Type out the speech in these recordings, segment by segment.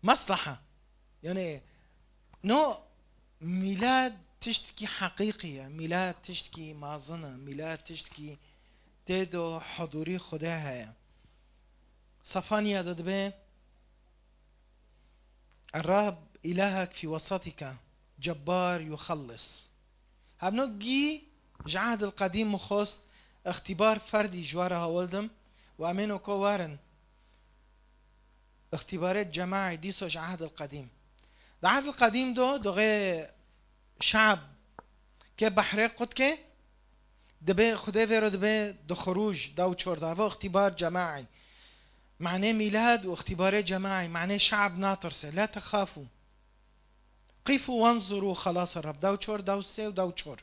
مصلحة يعني نوع ميلاد تشتكي حقيقية، ميلاد تشتكي مازنة، ميلاد تشتكي تيدو حضوري خداها هيا صفانيا ددبي الرب إلهك في وسطك جبار يخلص. هبنو جي جعهد القديم مخص اختبار فردي جوارها ولدم وامينو كوارن اختبارات جماعي ديسو جعهد القديم. العهد القديم دو غي شعب كي بحري قد كي دبي خدي فيرو دبي دو خروج دو تشور دافو اختبار جماعي معناه ميلاد واختبارات جماعي معناه شعب ناطرسه لا تخافوا قفوا وانظروا خلاص الرب دو تشور دو سي ودو تشور.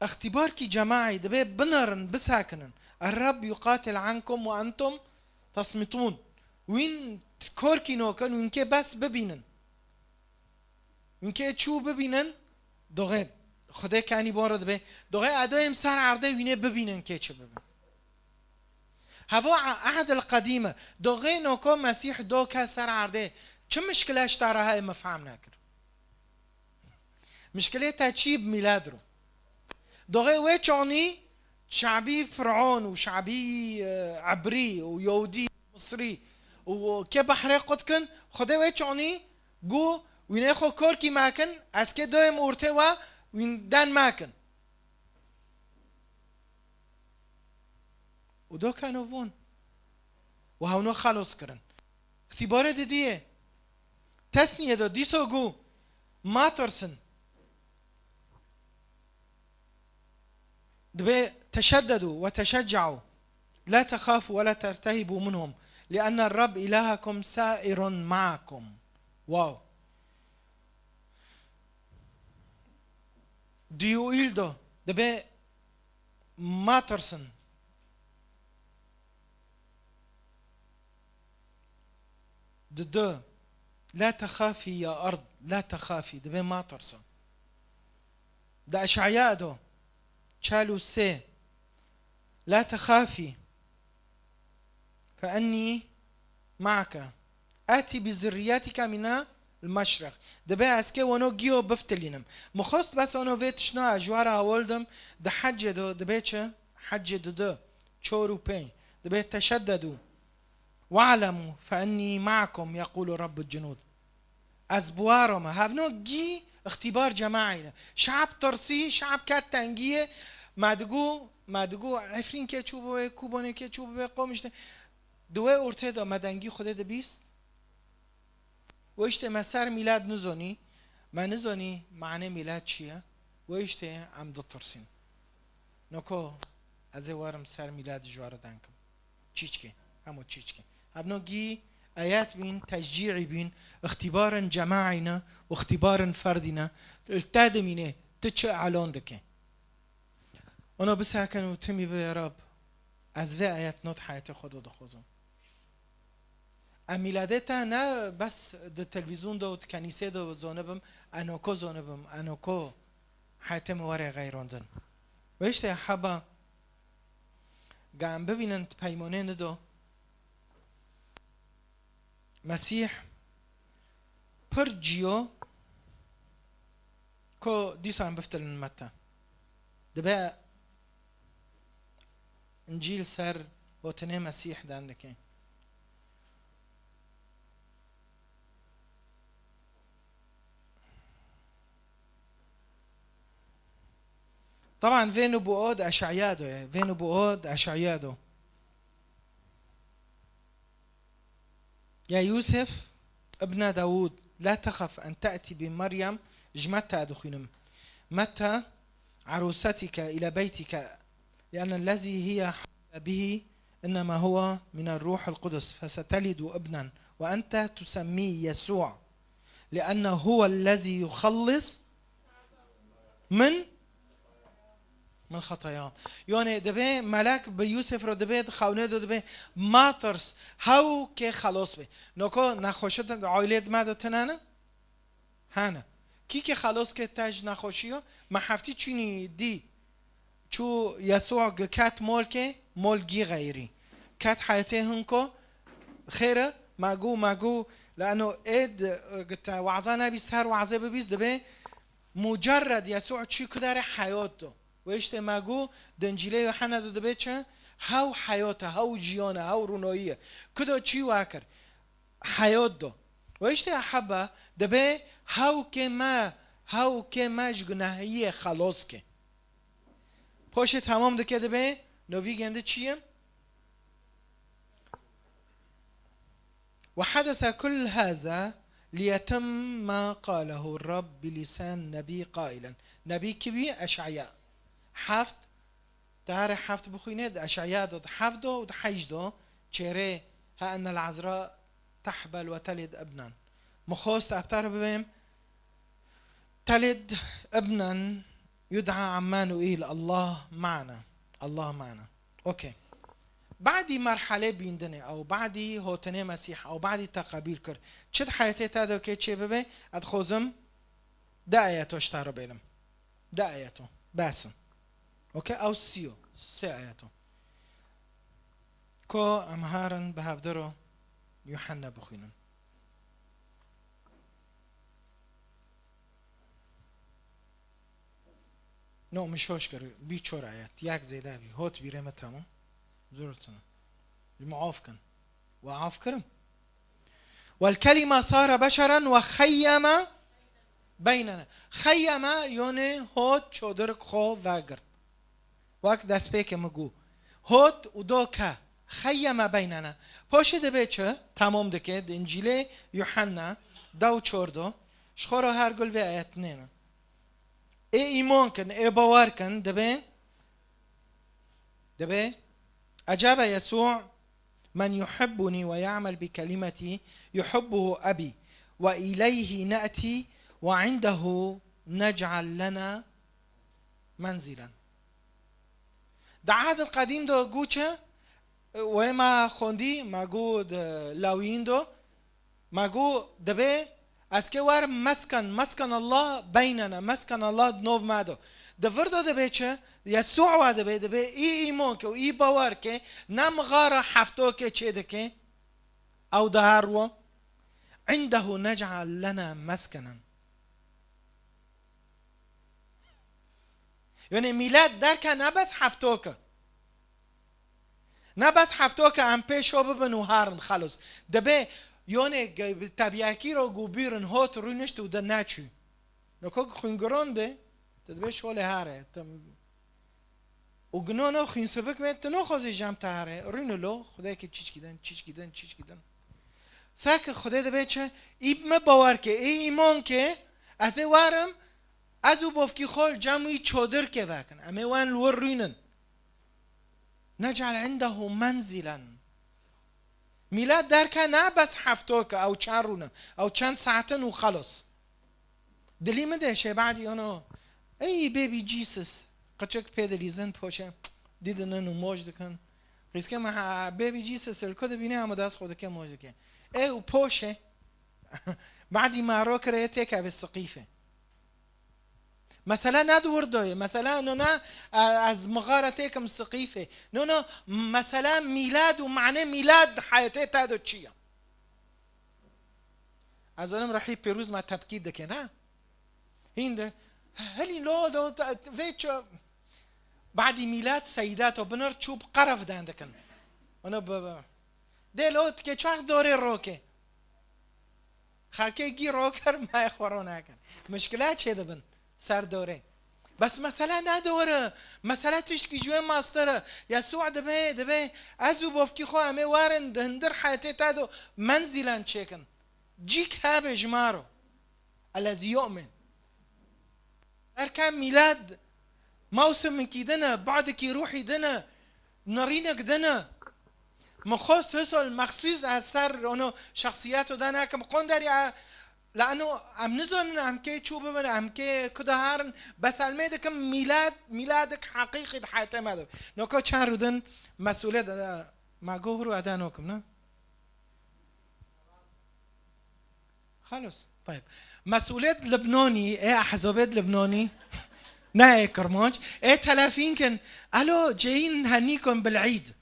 اختبار كي جماعي دبي بنرن بساكنن الرب يقاتل عنكم وانتم تصمتون وين كوركي نوكن وين كي بس ببينن وين كي تشو ببينن دوغه خدا كاني بورد به دوغه ادايم سر عرضه وينه ببينن كي چه ببين هوا عهد القديمه دوغه نوكو مسيح دو كسر عرضه چه مشكلهش تراها مفهوم نكر مشكله تجيب ميلاد رو دوغه وچوني شعبي فرعون وشعبي عبري ويهودي مصري وكي بحري قدكن خدا وچوني جو وين خو كوركي ماكن اسكي دوم اورتوا وين دان ماكن ودو كانوا فون وهونو خلص كرن اختبار دي تسنية دو ديسو جو ما ترسن دبي تشددوا وتشجعوا لا تخافوا ولا ترتهبوا منهم لأن الرب إلهكم سائر معكم. واو ديو إلدو دبي ما ترسن دو لا تخافي يا أرض لا تخافي دبي ما ترسن ده أشعياء دو شالوا سي لا تخافي فأني معك آتي بذرياتك من المشرق دبي اسكي ونو جيو بفتلينم مخصت بس انو فيت شنا اجوارا ولدم ده حج دو دبيتش حج دو تشورو بين دبي تشددوا واعلموا فاني معكم يقول رب الجنود ازبوارما هافنو جي اختبار جماعي شعب ترسي شعب كات تنجيه ما دقو عفرين كي تشوبو كوبوني كي تشوبو قومش دوه اورتدا مدنگی خود ده بیست و اشته مسار میلاد نزونی ما نزونی معنی میلاد چیه و اشته عمد ترسین نکو از وارم سر میلاد جوار دانکم چیچکی همو چیچکی ابنو گی آیات بین تشجیعی بین اختبارا جماعینا و اختبارا فردینا التادمینه تچه علون دکه انا بس هكذا تمي بي يا رب از في آيات نوت حياتي خود دخوزم اميلادتا نا بس د التلفزيون دو كنيسه دو زونبم انوكو زونبم انوكو حياتي موري غيروندن ويشت يا حبا قام ببينن بيمونين دو مسيح برجيو كو ديسو عم بفتلن متى دبا انجيل سر وتنه مسيح داندكين طبعا فينو بوود اشعيادو فينو بوود اشعيادو يا يوسف ابن داود لا تخف ان تأتي بمريم جمتا ادخنم متى عروستك الى بيتك لأن الذي هي حمل به إنما هو من الروح القدس فستلد ابنا وأنت تسميه يسوع لأنه هو الذي يخلص من خطاياهم. يعني دبي ملاك بيوسف رو دبي خونه دو دبي ما ترس هاو که خلاص به نکو نخوشت عائله ما دتنانه هانا کی که خلاص که تاج نخوشیو ما هفتی چینی دی چو يسوع كات مول كي مول جي غيري كات حياته هنكو خيره ماجو لانه ايد قلت وعظانا بيسهر وعظه ببيس دبي مجرد يسوع چی کداره حیاته و اشته ماگو دنجیله یوحنا دو دبی چه هاو حیاته هاو جیانه هاو روناییه کدو چی واکر حیات دو و اشته احبه دبی هاو که ما جگناهیه خلاص که پاش تمام دکه دبی نوی گنده چیه وحدث كل هذا ليتم ما قاله الرب بلسان نبي قائلا نبي كبي أشعياء حفت دار حفت بخوينه أشعياء دو حفت دو حيج دو چره ها أن العذراء تحبل وتلد ابنا مخوست أبتار بهم تلد ابنا يدعى عمانوئيل الله معنا الله معنا أوكي بعدی مرحله بیندنه او بعدی هوتنه مسیح او بعدی تقابل کر چه حیاتی تادو که چه ببه اد خوزم ده آیاتوش تارو بیلم ده آیاتو باسم اوکی او سه آیاتو کو امهارن به هفدرو یوحنا بخوینن نو مش هوش کر بی چور آیات یک زیده بی هوت بیرمه تمام زورتنا المعاف كان وعاف كرم والكلمة صار بشرا وخيم بيننا خيم يوني هوت چودرك خو واگرد وقت دست بيك مگو هوت ودوكا خيم بيننا پاش دبه چه تمام دکه انجیل یوحنا دو چوردو شخورو هر گل و آیت نینا ای ایمان کن ای باور کن دبه أجاب يسوع من يحبني ويعمل بكلمتي يحبه أبي وإليه نأتي وعنده نجعل لنا منزلا ده عهد القديم دو قوچه وما خوندي ما قود لاوين دو ما قود دبي اسكي وار مسكن الله بيننا مسكن الله نوف مادو دفردو دبي چه يسوع واده به ای ایمان که و ای باور که نم غاره حفتو که چه دکه او دهارو عنده نجعل لنا مسكنا یعنی میلاد در که نبس حفتو که هم پیش رو ببنو هارن خلص دبه یعنی طبیعکی رو گوبیرن هوت روی نشت و ده نچی نکو خونگران به دبه شوال هاره و گناه خون سفک میاد تو خوازی جمع تاره رینو لو خدای که چیچ کیدن ساک خدای دبی چه ایب ما باور که ای ایمان که از وارم از او بافکی خال جمعی چادر که وکن اما وان لور رینن نجعل عنده منزلا میلاد در که نه بس هفتو که او چند رونه او چند ساعتن و خلاص دلی مده شه بعدی اونو ای بیبی جیسس قچک پیدلیزن پوشه دیدن موج دکن ریسکه ما بیبی جیسس الکد بینه اما دست خود که موج دکن ای و پوشه بعدی ما رو کرده تکه به سقیفه مثلا ندور دوی مثلا نه از مغاره تکم سقیفه نه مثلا میلاد و معنی میلاد حیاته تادو چیه از اونم رحی پیروز ما تبکید دکه نه هینده هلی لو ویچو بعد میلاد سیدات و بنر چوب قرف دندکن انا دلوت که چاق دوره روکه خالکه گی روکر ما خورونه کن مشکلات چه دبن سر دوره بس مثلا ندوره مثلا تشکی جوه ماستره یسوع دبه ازو بافکی خو همه وارن دندر حیاته تادو منزلا چکن جیک هابه جمارو الذي يؤمن أركان ميلاد موسم من كيدنا بعدك يروح يدنا نرينك دنا مخصوص هسول مخصوص أثر أنه شخصياته دنا كم قندري لأنه عم نزون عم كي تشوفه من عم كي كده هارن بس الميدا كم ميلادك حقيقي حياته ماذا نوكو تشاردن مسؤولية ما جوهرو أدانوكم نا خلاص طيب مسؤولية لبناني ايه احزابات لبناني نه كرماج ايه تلافين كن الو جايين نهنيكم بالعيد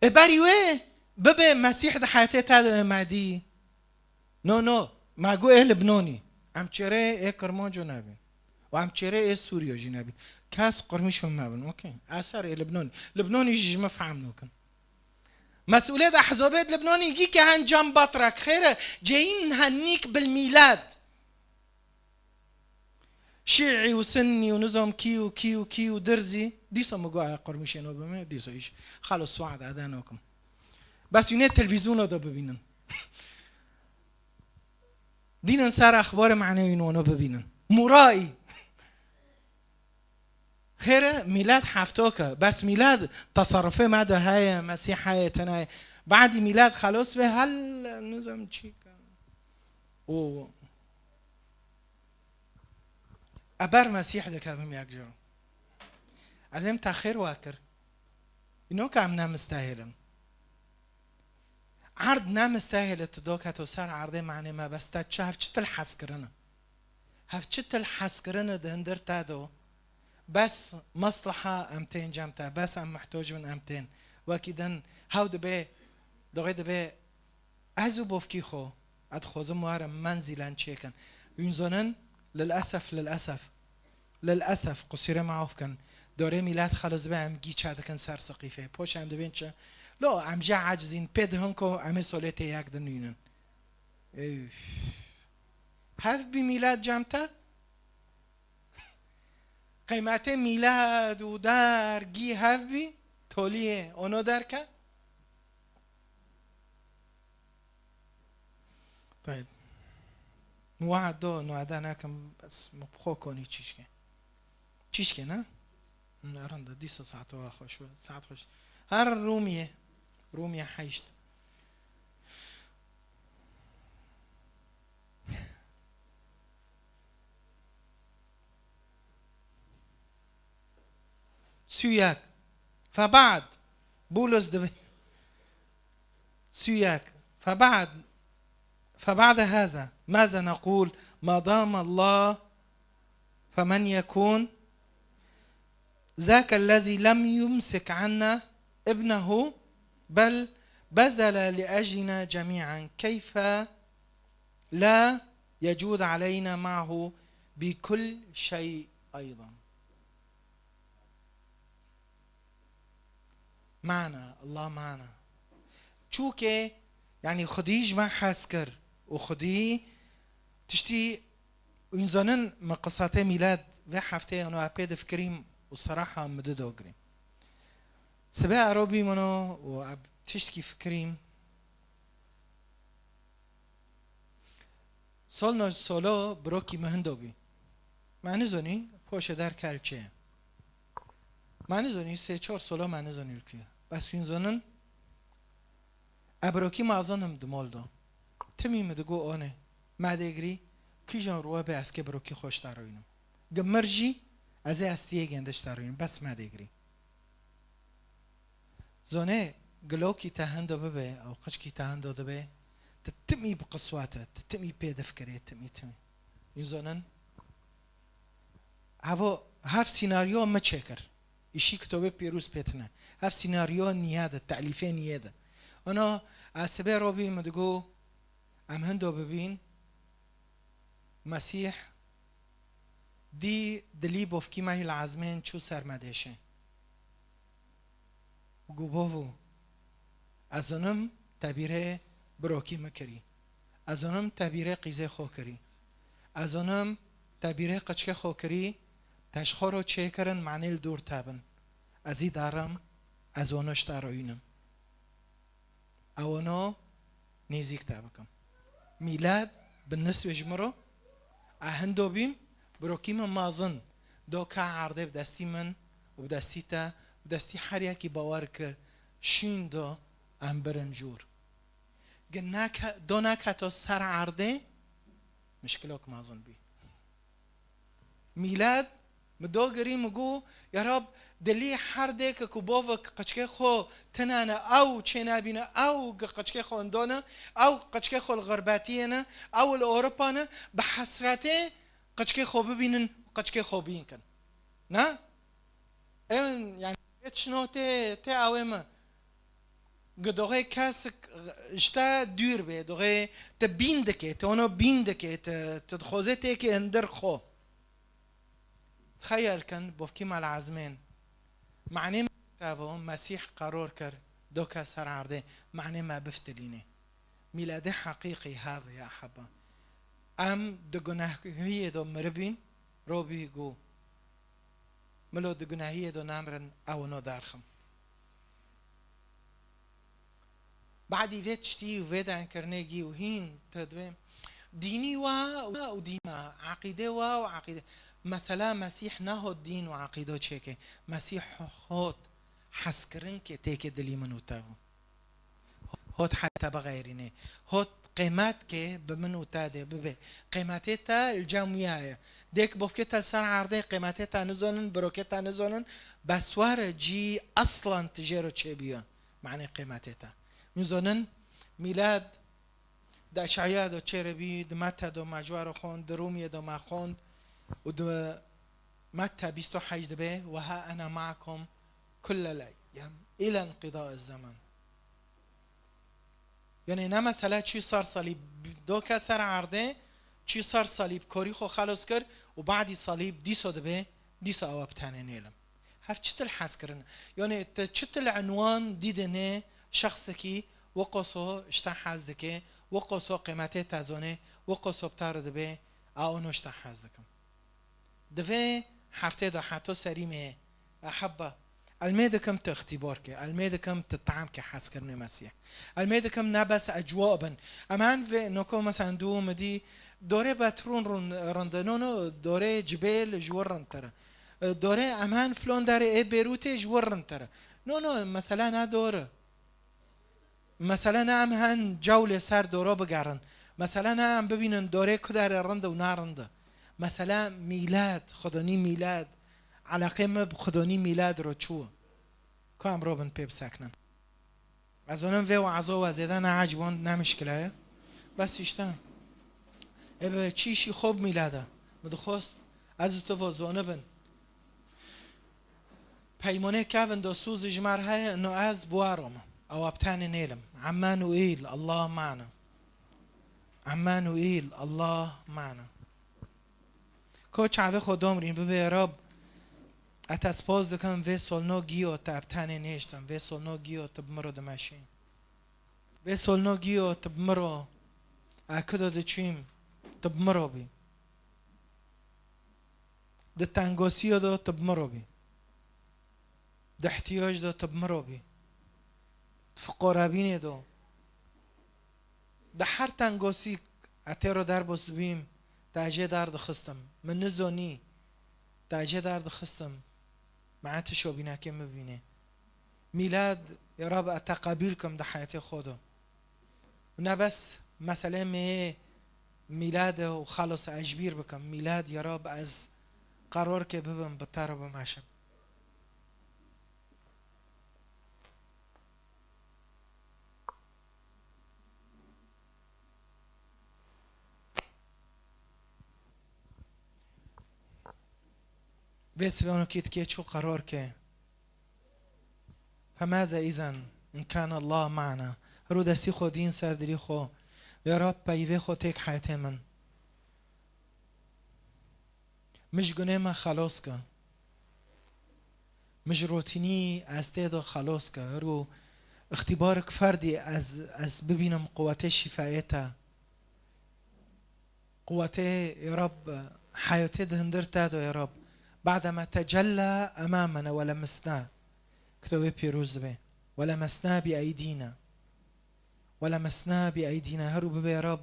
ابریوه ببه مسیح ده حیاته تا مهدی نو ما گو لبنانی ام چره کرمان جو نبین و ام چره سوریا جو نبین کاس قرمیش ما بن اوكي اثر لبناني جيج ما فهم نوكن مسؤولية احزابات لبناني يجيك هن جنب بطرك خيره جايين هنيك بالميلاد شيعي وسني ونظام كيو درزي ديسا مقاعد قرمشين وبما ديسا ايش خلص وعد اذانكم بس يونيت تلفزيون ده ببينن دينا نسار اخبار معنويين وانا ببينن مرائي خيره ميلاد حفتوكا بس ميلاد تصرفه ماذا هاي مسيح هاي تناي بعد ميلاد خلاص به هل نظام تشيكا و ابر مسيح ده كم يكجر ادم تاخير واكر انو كم نمستاهلن عرض نمستاهل تدوك هتوسر عرضه معنی ما بس تا چه هفچت الحس کرنه هفچت الحس کرنه ده هندر تادو بس مصلحة امتين جامتا بس ام محتاج من امتين واكيدن هاو دبي دوغي دبي ازو بوفكي خو اد خوزم موارم منزلان چيكن ينزونن للأسف قصيرة معوف كان دوري ميلاد خلص بقى ام جي چاده كان سر سقيفه پوش ام دبين چه لو ام جا عجزين پيد هنكو ام سوليته ياك دنينن هاف بميلاد جامتا قيمت ميلاد ودار جي هاف بي توليه اونو دركا طيب نوعد دو نوعدانا كم بس مبخو كوني چيشكي نا ارندا ديسو ساعتو خوش ساعت خوش هر رومية حيشت سياك فبعد بولس دبي سياك فبعد هذا ماذا نقول ما دام الله فمن يكون ذاك الذي لم يمسك عنا ابنه بل بذل لأجلنا جميعا كيف لا يجود علينا معه بكل شيء أيضا معنا الله معنا چوكي يعني خديج ما حاسكر وخدي تشتي وينزانن ما قصاتي ميلاد في حفتي أنا أبيد فكريم والصراحة مددو قريم سباع روبي منو وتشتكي فكريم سولو بروكي مهندو بي ما نزوني پوش در کلچه ما نزوني 3-4 سولو ما نزوني الكيه بس ينزونن ابروكي ما اظنم دمالدو تمي مدگو آنه مدگری کی جان روه به اسکه بروکی خوش داروینم گمرجی از استیه گندش داروینم بس مدگری زونه گلوکی تهندو ببه او قشکی تهندو دبه تتمی بقصواته تتمی پیدفکری تتمی یزونن هاف سيناريو ما تشكر إشي كتابة بيروز بيتنا هاف سيناريو نيادة تأليفين نيادة أنا أسبوع روبي مدقو أم هندو ببين مسيح دي دليبو في كيما هي العزمين شو سر مدهشه وقوبوفو أزونم تبيره بروكي مكري أزونم تبيره قيزة خوكري أزونم تبيره قچك خوكري تشخورو چه کرن معنی دور تابن ازی دارم از اونش داروینم اونو نزیک تابکم میلاد بالنسبه جمرو اهندو بیم بروکیم مازن دو که عرضه بدستی من و بدستی تا بدستی هر یکی باور کرد شین دو ام برنجور گناک دو نکتو سر عرضه مشکلوک مازن بی میلاد مدو قريم مقو يا رب دلي حردك كوبوفك قشكي خو تنانا او تشينابينا او قشكي خو اندونا او قشكي خو الغرباتينا او الاوروبانا بحسرته قشكي خو ببينن قشكي خو بينكن نا يعني شنو تي اويما قدوغي كاسك اشتا دور به دوغي تبيندك تونو بيندك تدخوزتك اندر خو تخيل كان بوفكي مع العزمين معني كتابه مسيح قرار كر دوكا سر عرضه معني ما بفتليني ميلادي حقيقي هذا يا أحبة ام دگناهی دو مربین رو بیگو ملو دگناهی دو نامرن او نو دارخم بعدی وید شتی و وید انکرنگی و هین تدویم دینی و ديما عقيدة وعقيدة مثلا مسيح نهو الدين وعقيدة چه مسيح هوت حسكرن که تيك دلي منو تاو هوت حتى بغيرينه هوت قيمات كي بمنو تاده ببه قيماتيتا الجامعية ديك بوفكتا السنة عرضي قيماتيتا نزولن بروكيتا نزولن بسوار جي اصلا تجيرو چه بيا معني قيماتيتا نزولن ميلاد دا اشعياء دو چه بي دو متى دو مجوار خوند دو رومية دو ما خوند و دو متى 28 دبه وها انا معكم كل الايام الى انقضاء الزمن يعني نه مثلا چی صار صلیب دو کسر عرضه چی صار صلیب کوری خو خلاص کر و بعدی صلیب دیسو دبه دیسو او بتانه نیلم هف چتل حس کرن يعني چتل عنوان دیدنه شخصکی وقصو اشتا حز دکه وقصو قیمته تازونه وقصو بتار دبه او نشتا حز دکم دفه هفته دا حتو سریمه احبه الميدا كم تختبار كه الميدا كم تطعم كحس كرني مسيح الميدا كم نبس أجواء بن أمان في نكو مثلا دو مدي دوره باترون رندنونو دوره جبال جورن ترى دوره أمان فلون داره إيه بيروت جورن ترى نو مثلا ندوره مثلا هم هن جولة سر دوره بقارن مثلا هم ببینن دوره کدار رنده و نارنده مثلا میلاد خدانی میلاد علاقه ما بخدانی میلاد رو چوه که هم رو بن پیب سکنن از اونم وی و عزو و زیدن عجبان نمشکله بس اشتن ابه چیشی خوب میلاده مدخوست از تو و زونه بن پیمانه کفن دو سوز جمرها انو از بوارم او ابتان نیلم عمانوئیل الله معنا عمانوئیل الله معنا که چعوه خودم رین ببه رب اتسپاز دکم و سولنو گیو تب تنه نیشتم و سولنو گیو تب مرو دمشین و سولنو گیو تب مرو اکدو دچیم تب مرو بی ده تنگوسیو دو تب مرو بی ده احتیاج دو تب مرو بی فقرابینه دو ده هر تنگوسی اترو در بس بیم تاجه درد خستم من نزونی تاجه درد خستم معناته شو بينا كم ببينه ميلاد يا رب اتقابلكم ده حياتي خودو ونا بس مثلا مي ميلاد وخلص اجبير بكم ميلاد يا رب از قرار که ببم بطار بماشم بس بانو كيت كيت شو قرار كه فماذا إذن إن كان الله معنا رو دستي خو دين سر دلي خو يا رب بيوه خو تيك حياتي من مش گناه ما خلاص که مش روتيني از تيدو خلاص که رو اختبارك فردي از ببينم قوته شفايتها قوته يا رب حياتي دهندر تادو يا رب بعدما تجلى أمامنا ولمسناه كتبه بيروز به ولمسناه بأيدينا ولمسناه بأيدينا هرو ببه يا رب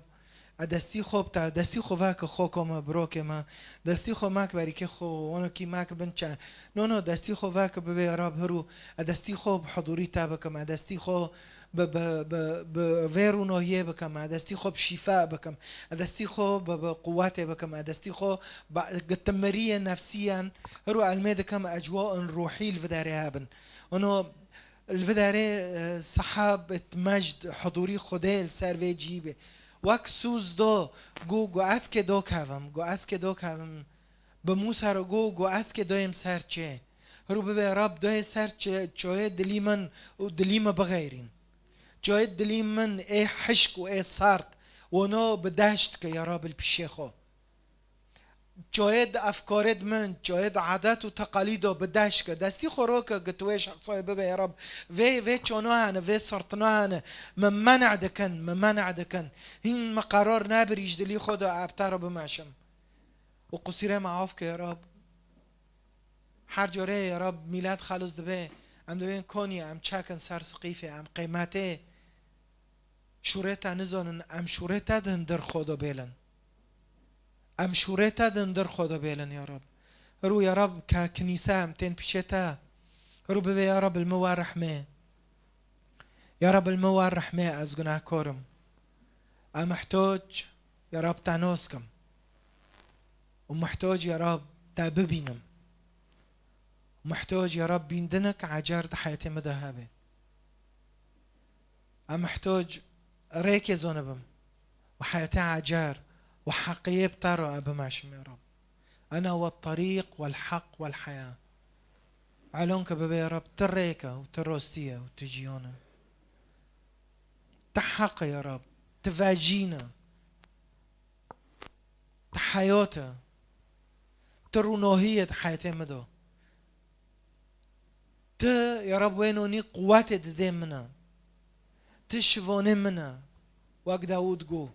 دستی خوب تا دستی خوبه که خو کم بروک ما دستی خو ماک بری که خو اونو کی ماک بنچه نو دستی خوبه که ببه يا رب هرو دستی خوب حضوری تا بکم دستی خو ب ویرو نویه بکم دستی خوب شفاء بکم دستی خوب بقوات بکم دستی خوب تمرية نفسيا هرو الميد كم أجواء روحي الفداري هابن أنه الفداري صحابة مجد حضوري خديل سيرفي جيبه وك سوز دو جو اسك دو كافم جو اسك دو كافم بموسى رو جو اسك دو يم سر چه هرو ببه رب دو سر چه دليمن و دليم بغيرين جای دلی من ای حشک و ای سرد ونو بدهشت که یا رب البشیخو جاید افکارد من جاید عادت و تقالید و بدهش که دستی خوراک گتویش حقصای ببه یا رب وی چونوهانه وی سرطنوهانه منع دکن این مقرار نبریج دلی خود ابتر بماشم و قصیره معاف که یا رب هر جوره یا رب میلاد خالص دبه ام دوین کنی ام چکن سر سقیفه ام قیمته شورتا نزانن ام شورتا دن در خدا بیلن ام شورتا دن در خدا بیلن یا رب رو یا رب که کنیسه ام تین پیشتا رو ببه یا رب الموار رحمه یا رب الموار رحمه از گناه کارم ام محتاج یا رب تناس کم و محتاج یا رب تا ببینم محتاج يا رب بيندنك عجرد حياتي مذهبه ام محتاج ريك زونبم وحياتي عجار وحقية بطرة أبا ماشم يا رب أنا هو الطريق والحق والحياة علونك بابا يا رب تريكا وتروستيا وتجيونا تحق يا رب تفاجينا تحياتا ترونوهية حياتي مدو ت يا رب وينوني قوات دي منا تشفوني منا واق داود قو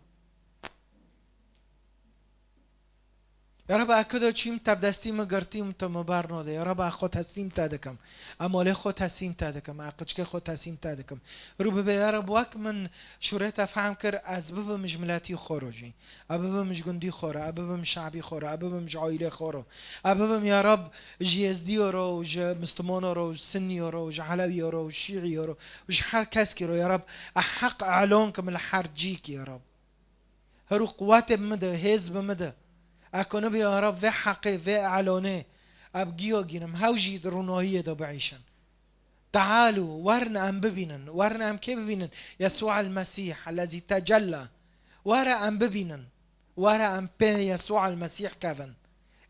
يا رب اكدو چيم تب دستي ما گرتيم تو مبار نوده يا رب اخو تسليم تادكم امالي خو تسليم تادكم اقچك خو تسليم تادكم رو ببه يا رب واك من شوريت افهم كر از بب مش ملاتي خروجي ابب مش گندي خوره ابب مش شعبي خوره ابب مش عائله خوره ابب يا رب جي اس دي رو وج مستمون رو وج سني رو وج علوي رو وج شيعي رو وج حر كسكي رو يا رب احق اعلونكم الحرجيك يا رب هرو قوات بمده هز بمده اکنون بیا رب و حقه و اعلانه ابگیو گیرم هاوجی درونهیه دا بعيشن تعالوا ورنا ام ببینن ورنا ام کی ببینن يسوع المسيح الذي تجلى ورا ام ببینن ورا ام به يسوع المسيح كفن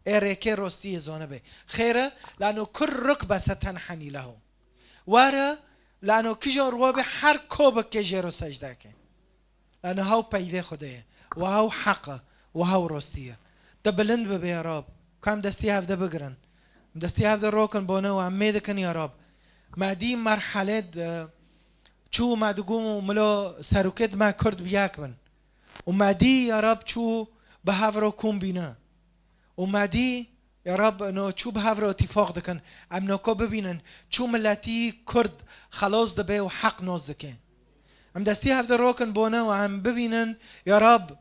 اريكي روستي زونبه خيره لانه كل ركبه ستنحني له ورا لانه كجا رواب هر کوب كجرو سجده که لانه هاو پیوه خوده و هاو حقه و هاو روستیه دبلند ببي يا رب كم دستي هفده بگرن دستي هفده روكن بونه و امید کن يا رب ما دي مرحله چو ما دقوم ملو سروكت ما كرد بياك من وما دي يا رب چو بهافرو كوم بينا وما دي يا رب انه چو بهافرو اتفاق دكن ام نوكو ببينن چو ملاتي كرد خلاص دبي وحق نوز دكن ام دستي هفده روكن بونه و ام ببينن يا رب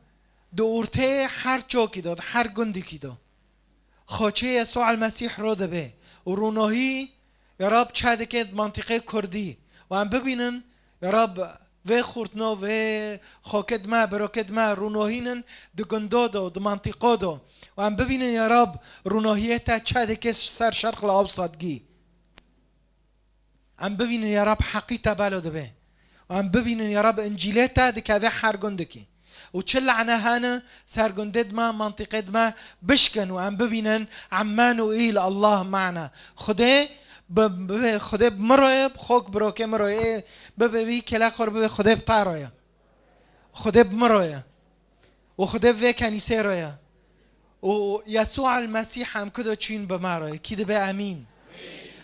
دورته هر چوکی داد هر گندی کی داد خاچه یسوع المسیح رو دبه و روناهی یا رب چه که منطقه کردی و هم ببینن یا رب و خورتنا و خاکت ما براکت ما روناهینن دو گندا دو دو منطقه دو و هم ببینن یا رب روناهیت چه که سر شرق الاوسط گی هم ببینن یا رب حقیقت بالو دبه و هم ببینن یا رب انجیلت دکه و هر گندکی وچل عنهانا سرگندد ما منطقه ما بشكن وعم ببينن عمان وإيل الله معنا خده خده بمروي خوك بروكي مروي ببي كلا خرب خده بطارويا خده بمروي وخده في كنيسه رويا ويسوع المسيح هم كده تشين بمروي كده بقى امين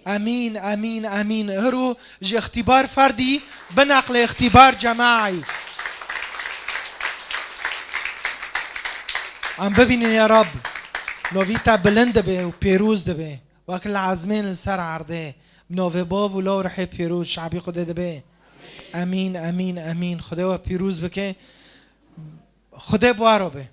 امين امين امين هرو جي اختبار فردي بنقل اختبار جماعي عم ببینن یا رب نویتا بلند به و پیروز دبه وکل عزمین السر عرضه نوی باب و لو رحی پیروز شعبی خدا دبه امین امین امین خدا و پیروز بکه خدا بوارو به